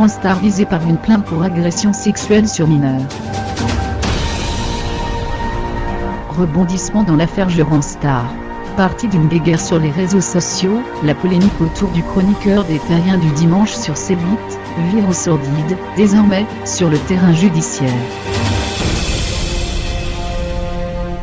Star visé par une plainte pour agression sexuelle sur mineur. Rebondissement dans l'affaire Star. Partie d'une guéguerre sur les réseaux sociaux, la polémique autour du chroniqueur des Terriens du dimanche sur C8 vire au sordide, désormais, sur le terrain judiciaire.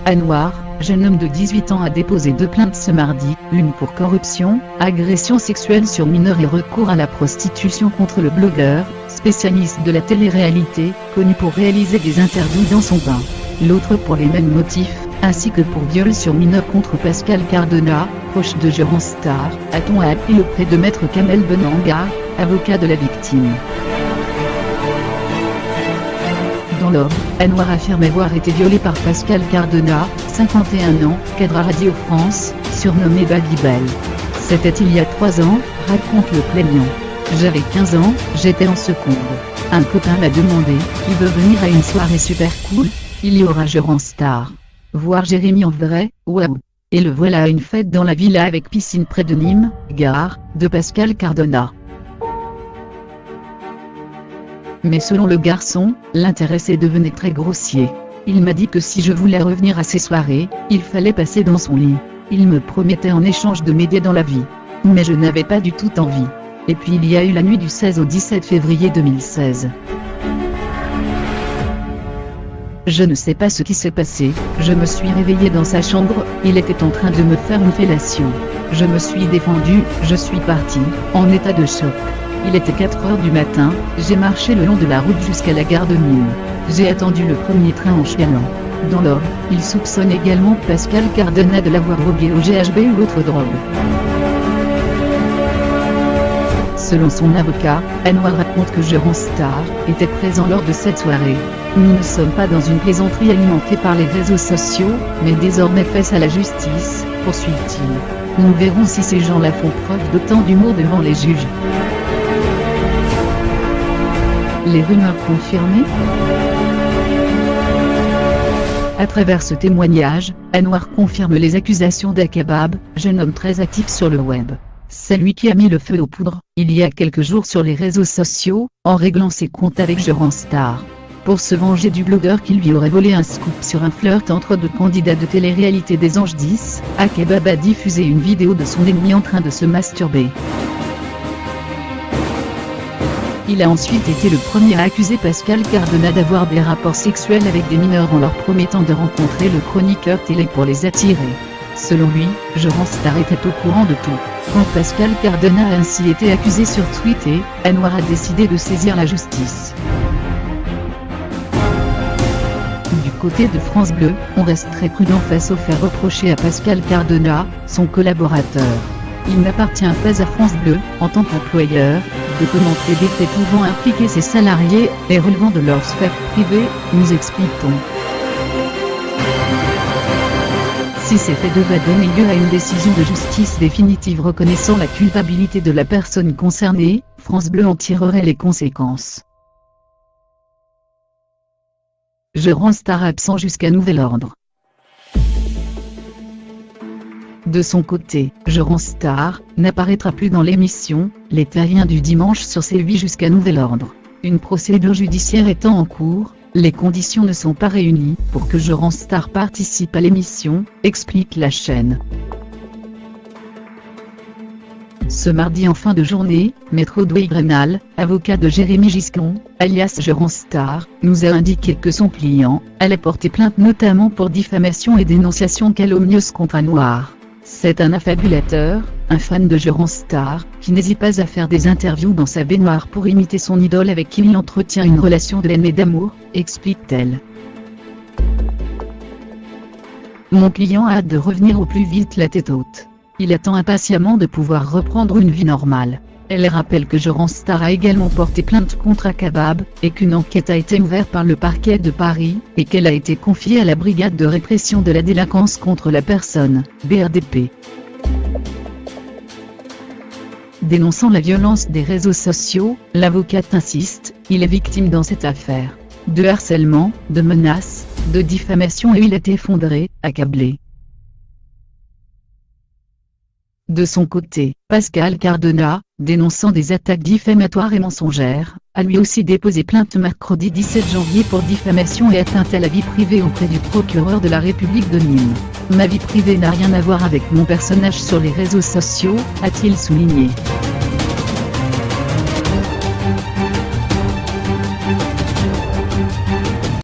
Anouar, jeune homme de 18 ans a déposé 2 plaintes ce mardi, l'une pour corruption, agression sexuelle sur mineur et recours à la prostitution contre le blogueur, spécialiste de la télé-réalité, connu pour réaliser des interviews dans son bain. L'autre pour les mêmes motifs, ainsi que pour viol sur mineur contre Pascal Cardona, proche de Star, a-t-on appris auprès de maître Kamel Benanga, avocat de la victime. Dans l'ordre, Anouar affirme avoir été violé par Pascal Cardona, 51 ans, cadre à Radio France, surnommé Babybel. C'était il y a 3 ans, raconte le plaignant. J'avais 15 ans, j'étais en seconde. Un copain m'a demandé, qui veut venir à une soirée super cool? Il y aura Star. Voir Jérémy en vrai, waouh. Et le voilà à une fête dans la villa avec piscine près de Nîmes, gare, de Pascal Cardona. Mais selon le garçon, l'intéressé devenait très grossier. Il m'a dit que si je voulais revenir à ces soirées, il fallait passer dans son lit. Il me promettait en échange de m'aider dans la vie. Mais je n'avais pas du tout envie. Et puis il y a eu la nuit du 16 au 17 février 2016. Je ne sais pas ce qui s'est passé, je me suis réveillé dans sa chambre, il était en train de me faire une fellation. Je me suis défendu, je suis parti, en état de choc. Il était 4h du matin, j'ai marché le long de la route jusqu'à la gare de Nîmes. J'ai attendu le premier train en chialant. Dans l'ordre, il soupçonne également Pascal Cardona de l'avoir drogué au GHB ou autre drogue. Selon son avocat, Anouar raconte que Star était présent lors de cette soirée. Nous ne sommes pas dans une plaisanterie alimentée par les réseaux sociaux, mais désormais face à la justice, poursuit-il. Nous verrons si ces gens-là font preuve d'autant d'humour devant les juges. Les rumeurs confirmées? À travers ce témoignage, Anouar confirme les accusations d'Akabab, jeune homme très actif sur le web. C'est lui qui a mis le feu aux poudres, il y a quelques jours sur les réseaux sociaux, en réglant ses comptes avec Star. Pour se venger du blogueur qui lui aurait volé un scoop sur un flirt entre 2 candidats de télé-réalité des Anges 10, Akabab a diffusé une vidéo de son ennemi en train de se masturber. Il a ensuite été le premier à accuser Pascal Cardona d'avoir des rapports sexuels avec des mineurs en leur promettant de rencontrer le chroniqueur télé pour les attirer. Selon lui, Star était au courant de tout. Quand Pascal Cardona a ainsi été accusé sur Twitter, Anouar a décidé de saisir la justice. Du côté de France Bleu, on reste très prudent face aux faits reprochés à Pascal Cardona, son collaborateur. Il n'appartient pas à France Bleu, en tant qu'employeur, de commenter des faits pouvant impliquer ses salariés et relevant de leur sphère privée, nous explique-t-on. Si ces faits devaient donner lieu à une décision de justice définitive reconnaissant la culpabilité de la personne concernée, France Bleu en tirerait les conséquences. Star absent jusqu'à nouvel ordre. De son côté, Star n'apparaîtra plus dans l'émission Les Terriens du dimanche sur C8 jusqu'à nouvel ordre. Une procédure judiciaire étant en cours, les conditions ne sont pas réunies pour que Star participe à l'émission, explique la chaîne. Ce mardi en fin de journée, Maître Audouey Grenal, avocat de Jérémy Giscon, alias Star, nous a indiqué que son client allait porter plainte notamment pour diffamation et dénonciation calomnieuse contre Anouar. C'est un affabulateur, un fan de Star, qui n'hésite pas à faire des interviews dans sa baignoire pour imiter son idole avec qui il entretient une relation de haine et d'amour, explique-t-elle. Mon client a hâte de revenir au plus vite la tête haute. Il attend impatiemment de pouvoir reprendre une vie normale. Elle rappelle que Star a également porté plainte contre Akabab, et qu'une enquête a été ouverte par le parquet de Paris, et qu'elle a été confiée à la brigade de répression de la délinquance contre la personne, BRDP. Dénonçant la violence des réseaux sociaux, l'avocate insiste, il est victime dans cette affaire de harcèlement, de menaces, de diffamation et il est effondré, accablé. De son côté, Pascal Cardona, dénonçant des attaques diffamatoires et mensongères, a lui aussi déposé plainte mercredi 17 janvier pour diffamation et atteinte à la vie privée auprès du procureur de la République de Nîmes. « Ma vie privée n'a rien à voir avec mon personnage sur les réseaux sociaux », a-t-il souligné.